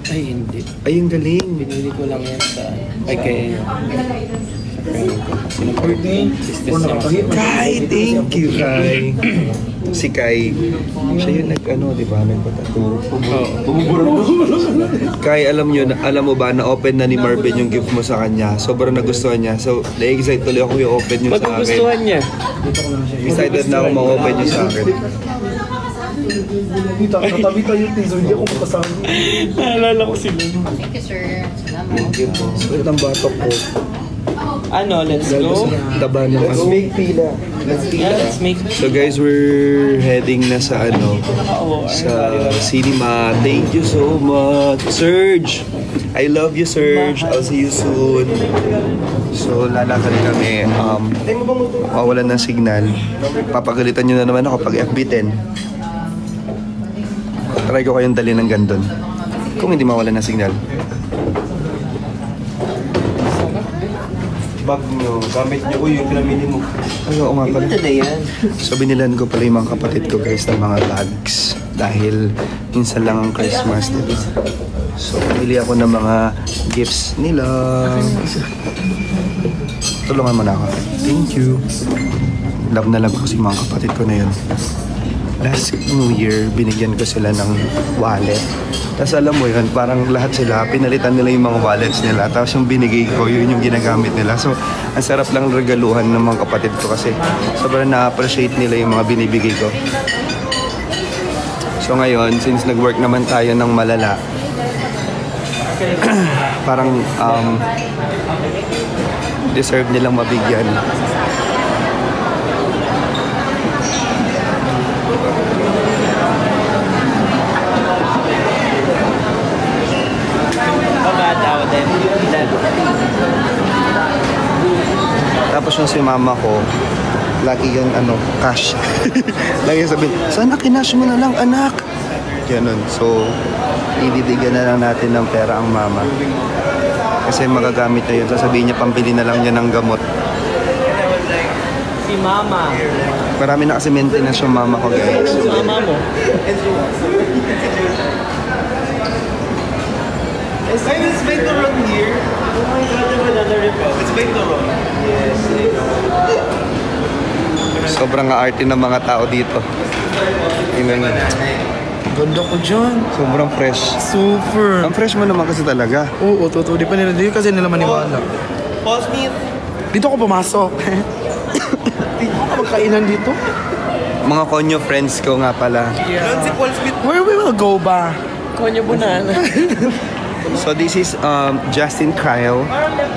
Ay, hindi. Ay, ang galing. Binili ko lang yan sa... Ay, kay... Kai, thank you, Kai. Si Kai, siya yung nag-ano, di ba? Nagpatato. Kai, alam mo ba, na-open na ni Marvin yung gift mo sa kanya. Sobrang nagustuhan niya. So, na-excite tuloy ako yung open yung sa akin. Magugustuhan niya. Excited na ako ma-open yung sa akin. Katabi tayo, Tizo. Hindi ako makasama. Naalala ko sila. Thank you, sir. Salamat. Thank you po. Ito ang batok ko. Ano, let's go? Taba ng ano. pila. Yeah, let's make... So guys, we're heading na sa ano, sa cinema. Thank you so much, Serge. I love you, Serge. I'll see you soon. So lalakad kami. Mawalan ng signal. Papagalitan nyo na naman ako pag FB10. Try ko kayong dali ng gandun. Kung hindi mawalan ng signal. Bag nyo, gamit nyo. Uy, yung pinamili mo. Ay, oo nga pala. Ito na yan. So binilan ko pala yung mga kapatid ko guys ng mga bags. Dahil minsan lang ang Christmas, diba? So pili ako ng mga gifts nila. Tulungan mo na ako. Thank you. Love na love ko si mga kapatid ko na yun. Last New Year, binigyan ko sila ng wallet. Tapos alam mo yun, parang lahat sila, pinalitan nila yung mga wallets nila. Tapos yung binigay ko, yun yung ginagamit nila. So, ang sarap lang regaluhan ng mga kapatid ko kasi sobrang na-appreciate nila yung mga binibigay ko. So ngayon, since nag-work naman tayo ng malala, parang deserve nilang mabigyan. Tapos yung si mama ko, lagi yung cash. Lagi sabihin, sana kinash mo na lang anak. Ganun. So, ibibigyan na lang natin ng pera ang mama. Kasi magagamit na yun. Sasabihin niya, pambili na lang niya ng gamot. Si mama. Marami na kasi maintenance yung mama ko, guys. Si mama mo. Is Bay Turon here? Oh my God, it's Bay Turon. Yes. Sobrang aarte ng mga tao dito. Tingnan niyo. Ganda ko dyan. Sobrang fresh. Super. Ang fresh mo naman kasi talaga. Oo, totoo. Di pa nila. Di kasi nila maniwala. Paul Smith. Dito ako pumasok. Dito ako magkainan dito. Mga konyo friends ko nga pala. Doon si Paul Smith. Where we will go ba? Konyo Bunan. So this is Justin Kyle.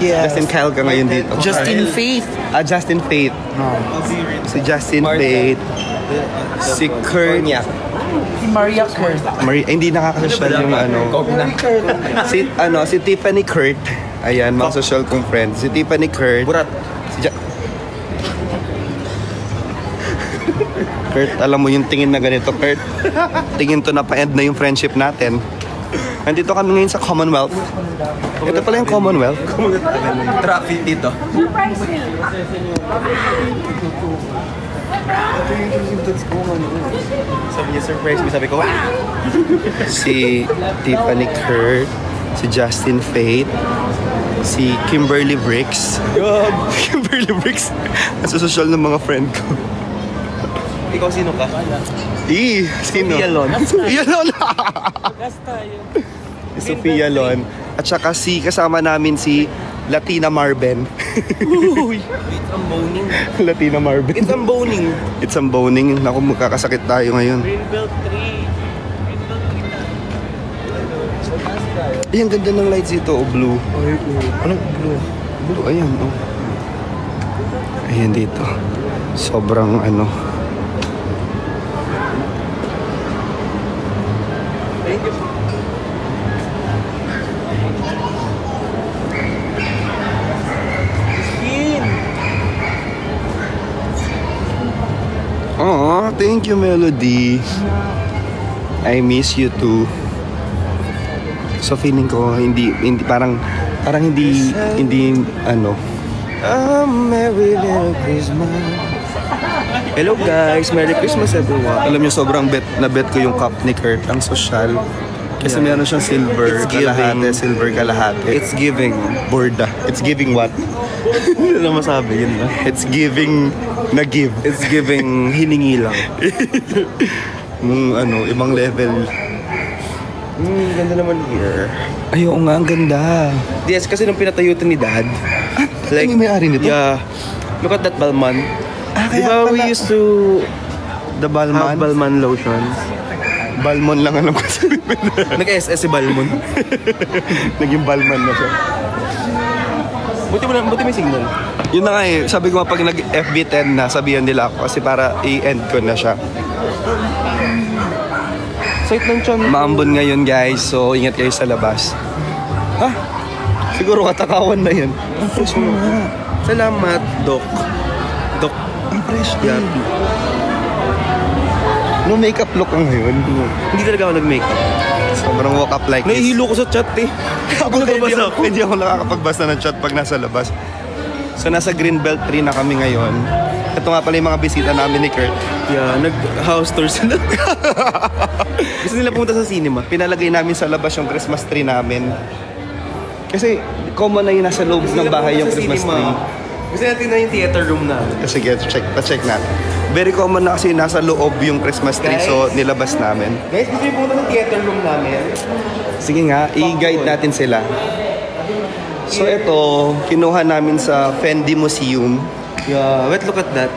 Yes. Justin Kyle ka ngayon dito. Justin Faith. Justin Faith. Si Justin Faith. Si Kurt. Si Maria Kurt. Hindi nakakasosyal yung si Tiffany Kurt. Ayan, mga social kong friends. Si Tiffany Kurt. Si Kurt, alam mo yung tingin na ganito, Kurt. Tingin to na pa-end na yung friendship natin. Nandito kami ngayon sa Commonwealth. Ito pala yung Commonwealth. Traffic dito. Sabi niya, surprise me. Sabi ko, wow! Si Tiffany Kurt, si Justin Faith, si Kimberly Bricks. Kimberly Bricks. Ang social ng mga friend ko. Ikaw sino ka? Sino? Sophia Lon. Sophia Lon. Gas tayo. Sophia Lon. At saka kasama namin si Latina Marben. It's amboning. Latina Marben. It's amboning. It's amboning. Naku, magkakasakit tayo ngayon. Greenbelt 3. Ay, ang ganda ng lights dito. Blue. Ay, anong blue? Blue, ayan. Ayan dito. Sobrang Oh, thank you, Melody. I miss you too. So feeling ko hindi parang hindi Merry Little Christmas. Hello guys, Merry Christmas everyone. Alam niyo sobrang bet ko yung cup ni Kurt, ang social. Kasi meron siyang silver kalahati, silver kalahati. It's giving borda. It's giving what? Ano masabi yun ba? It's giving na-give. It's giving hiningi lang. Ibang level. Ganda naman here. Ay, oo nga, ang ganda. Yes, kasi nung pinatayo ito ni Dad. Like, may may-ari nito? Yeah. Look at that Balman. Kaya Diba we pala. used to The Balman? have Balman lotion? Balmon lang alam ko sa Nag-SS si Balmon. Naging Balman na siya. Buti may signal. Yun na nga eh. Sabi ko nga pag nag-FB10 na, sabihan nila ako kasi para i-end ko na siya. Site ng tiyan. Maambon ngayon guys, so ingat kayo sa labas. Ha? Siguro katakawan na yan. Ang fresh mo nga. Salamat, Doc. Doc. Ang fresh Yeah. din. No makeup look ka ngayon. Hindi talaga ako nag-makeup. Sobrang walk up like this. Nahihilo ko sa chat eh. Ako nababasa ako. Hindi ako nakakapagbasa ng chat pag nasa labas. So nasa Greenbelt 3 na kami ngayon. Ito nga pala yung mga bisita namin ni Kurt. Yeah, nag-house tour sila. Gusto nila pumunta sa cinema. Pinalagay namin sa labas yung Christmas tree namin. Kasi common na yung nasa loob ng bahay yung Christmas tree. Gusto natin na yung theater room namin. Sige, pa-check natin. Very common na kasi nasa loob yung Christmas tree, so nilabas namin. Guys, gusto niyo pumunta ng theater room namin? Sige nga, i-guide natin sila. So ito, kinuha namin sa Fendi Museum. Yeah, wait, look at that.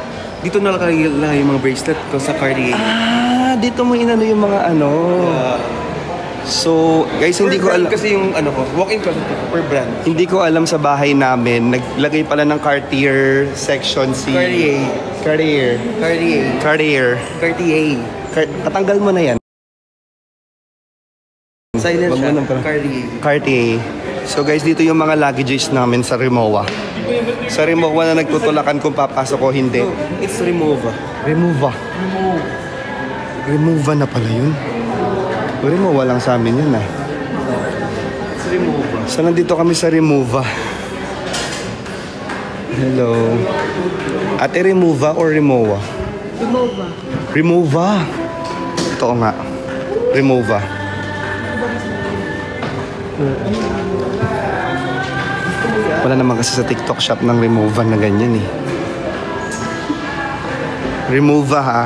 Dito nakalagay lang yung mga bracelet ko sa Cartier. Ah, dito mo inano yung mga ano. So, guys, hindi ko alam. Kasi yung ano ko, walk-in closet ko per brand. Hindi ko alam sa bahay namin. Naglagay pala ng Cartier section si... Cartier. Cartier. Cartier. Cartier. Cartier. Patanggal mo na yan. Silent Wag mo siya. nang pala. Cartier. Cartier. So guys, dito yung mga luggages namin sa Rimowa. Sa Rimowa na nagtutulakan kung papasok o hindi. No, it's Remova. Remova. Remova na pala yun. Remova lang sa amin yun ah. It's Remova. So nandito kami sa Remova. Hello. Ate, Remova or Rimowa? Remova. Remova. Ito nga. Remova. Wala naman kasi sa TikTok shop ng Remova na ganyan eh. Remova ha.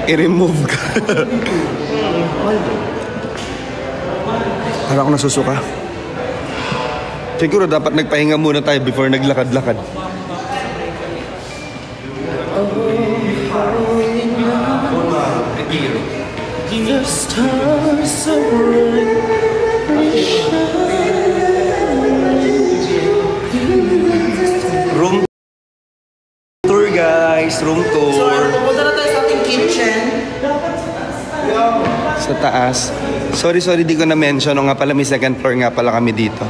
I-remove ka. Parang ako nasusuka. Siguro dapat nagpahinga muna tayo before naglakad-lakad. Room tour guys, room tour. Pupunta na tayo sa ating kitchen. Sa taas. Sorry, di ko na-mention. O nga pala, may second floor nga pala kami dito.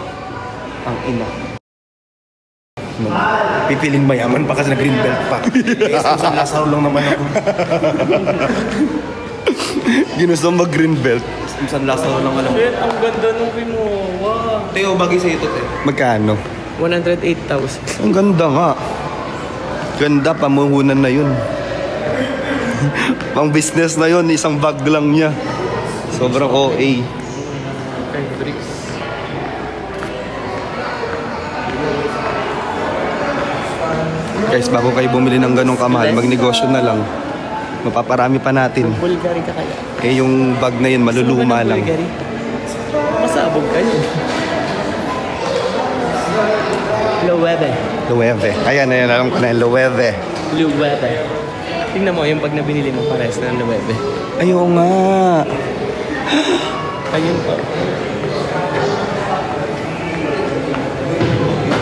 Ang ina. Pipiling mayaman pa kasi na Greenbelt pa. Guys, kung San Lazaro lang naman ako. Ginusto mag-Greenbelt. Kung San Lazaro lang alam. Shit, ang ganda nung Rimowa. Teo, bagay sa'yo ito, Teo. Magkano? 108,000. Ang ganda nga. Ganda, pamuhunan na yun. Pang business na yun, isang bag lang niya. Sobrang OA. Guys, bago kayo bumili ng ganong kamahal, magnegosyo na lang. Mapaparami pa natin. Bulgari ka kaya? Eh, yung bag na yun, maluluma lang. Bulgari. Masabog kayo. Loewe. Loewe. Ayan, alam ko na yung Loewe. Loewe. Tingnan mo yung pag nabinili mo pares na Loewe. Ayaw nga. Ayun pa.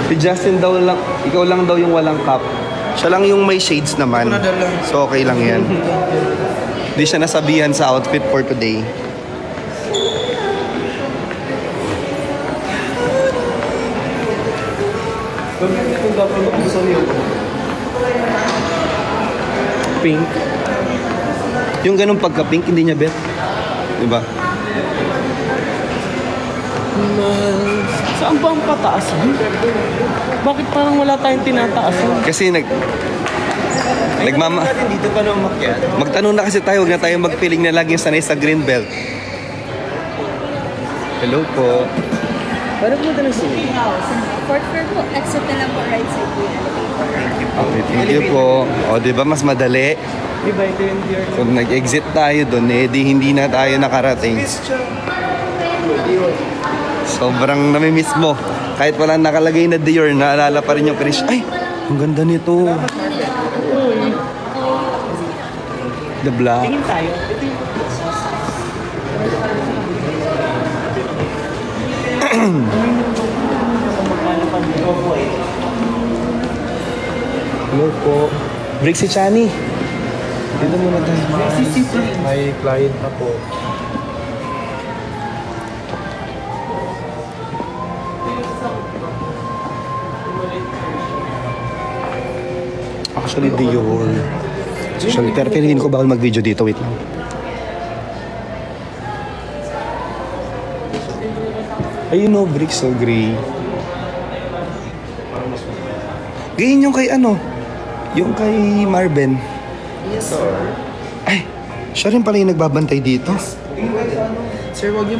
Si Justin daw lang, ikaw lang daw yung walang cup. Siya lang yung may shades naman. So okay lang yan. Di siya nasabihan sa outfit for today. Pink. Yung ganung pagka-pink, hindi niya bet. Diba? miles. Saan ba ang pataasan? Bakit parang wala tayong tinataasan? Kasi nagmama... Dito pa na umakyat. Magtanong na kasi tayo, huwag na tayo magpiling na laging sanay sa greenbelt. Hello po. Paano po ito nagsimula? Fourth floor po, exit na lang po right side po yung elevator. Okay, thank you po. O, di ba mas madali? Diba ito yung dear? Kung nag-exit tayo doon, eh, di hindi na tayo nakarating. Sobrang namimiss mo. Kahit wala nakalagay na Dior, naalala pa rin yung finish. Ay, ang ganda nito. The black. Tingin tayo. Ito yung Hello po. Break si Chani. Dito muna tayo. May client na po. Actually, Dior. Actually, pero feeling ko bawal mag-video dito. Wait lang. Ayun no, bricks so gray. Ganyan yung kay ano? Yung kay Marben. Yes, sir. Ay, siya rin pala yung nagbabantay dito. Sir, wag niyo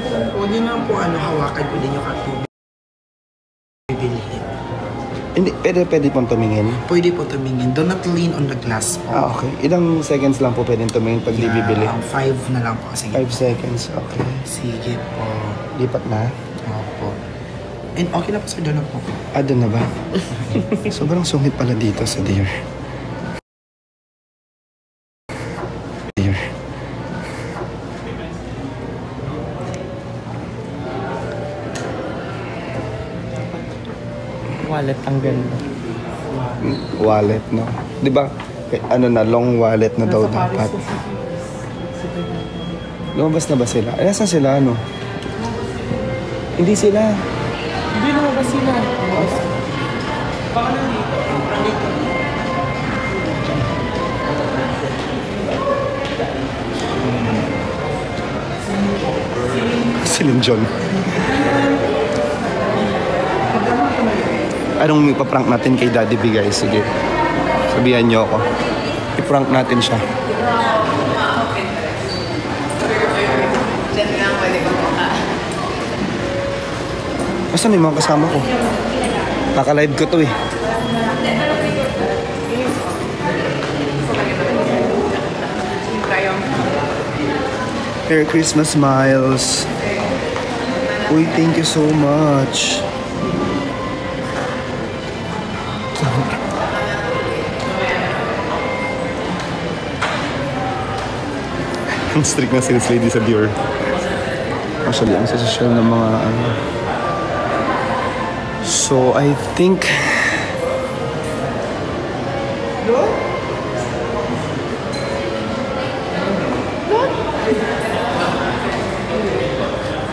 na po hawakan ko din yung kapo. Bibilhin. Hindi, pwede pong tumingin. Pwede po tumingin. Do not lean on the glass po. Ah, okay. Ilang seconds lang po pwedeng tumingin pag di bibili? 5 na lang po. Sige. 5 seconds, okay. Sige po. Lipat na. Opo. And okay na po sir, doon na po. Ah, doon na ba? Sobrang sungit pala dito sa Dior. Dior. wallet ang ganda. Wallet, no? Di ba? Ano na, long wallet na daw dapat. Lumabas na ba sila? Ay, nasaan sila, ano? Hindi sila. Hindi lumabas sila. Baka nandito. Celine John. Anong ipaprank natin kay Daddy B, guys? Sige. Sabihan niyo ako. I-prank natin siya. Basta may mga kasama ko. Kaka-live ko to eh. Merry Christmas, Miles. Uy, thank you so much. Ang strict na sales lady sa Dior. Actually, ang social ng mga ano. So, I think...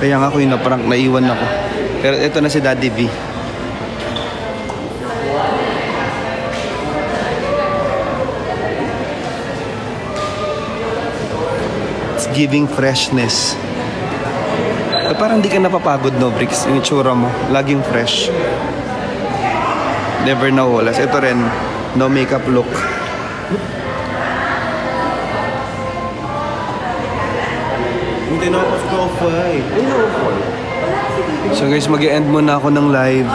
Kaya nga ako yung naprank, naiwan ako. Pero ito na si Daddy V. It's giving freshness. Parang hindi ka napapagod, no, Bricks? Yung itsura mo, laging fresh. Never nawawalas. Ito rin, no makeup look. Hindi na ako sa off-white. So guys, mag-e-end muna ako ng live.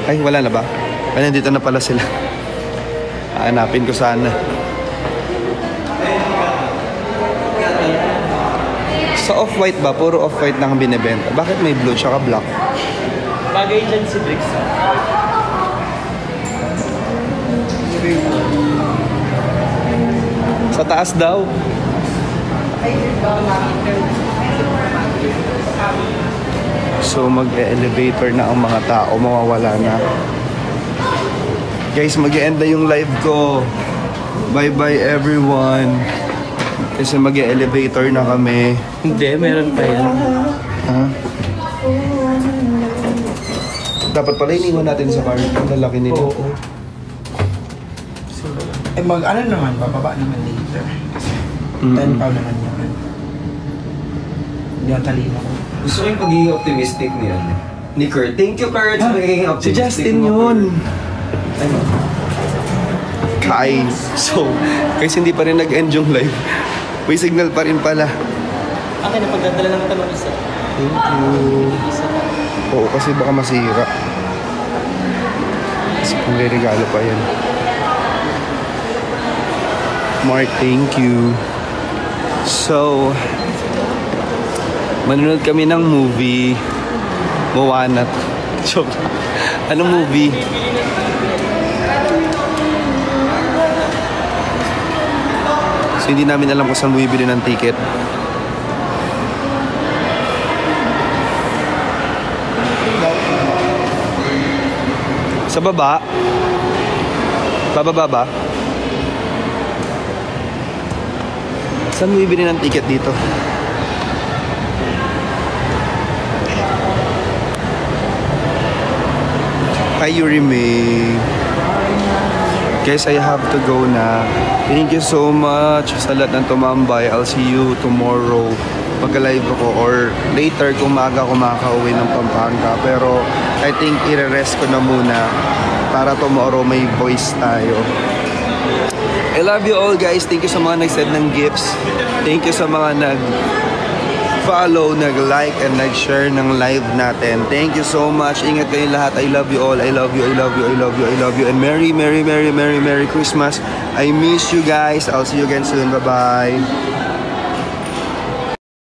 Ay, wala na ba? Ay, nandito na pala sila. Hanapin ko sana. Sa off-white ba? Puro off-white na ang binibenta. Bakit may blue tsaka black? Bagay dyan si Bricks. Sa taas daw. So mag-elevator na ang mga tao, mawawala na. Guys, mag-e-end na yung live ko. Bye-bye everyone. Kasi mag-elevator na kami. Hindi, meron pa yan. Ha? Dapat pala iniwan natin sa car. Ang lalaki nila. Oo. Eh ano naman, bababa naman later. 10 pound naman yun. Hindi ang talino. Gusto ko yung pagiging optimistic ni Kurt. Thank you, Kurt, sa pagiging Si optimistic. Justin yun. Kai. So, guys, hindi pa rin nag-end yung live. May signal pa rin pala. Akin na pagdadala naman ito ng isa. Thank you. Oo, kasi baka masira. Kasi kung may regalo pa yan. Mark, thank you. So, manonood kami ng movie. Moana. Joke. Anong movie? So, hindi namin alam kung saan bumibili ng ticket. Sa baba? Bababa ba? Saan bumibili ng ticket dito? Hi, Yuri May. Guys, I have to go na. Thank you so much sa lahat ng tumambay. I'll see you tomorrow. Magka-live ako or later kung maaga ako makaka-uwi ng Pampanga. Pero I think i-rest ko na muna para tomorrow may voice tayo. I love you all, guys. Thank you sa mga nag-send ng gifts. Thank you sa mga nag-follow, nag-like, and nag-share ng live natin. Thank you so much. Ingat kayo lahat. I love you all. I love you, I love you, I love you, I love you. And Merry, Merry, Merry, Merry, Merry Christmas. I miss you guys. I'll see you again soon. Bye-bye.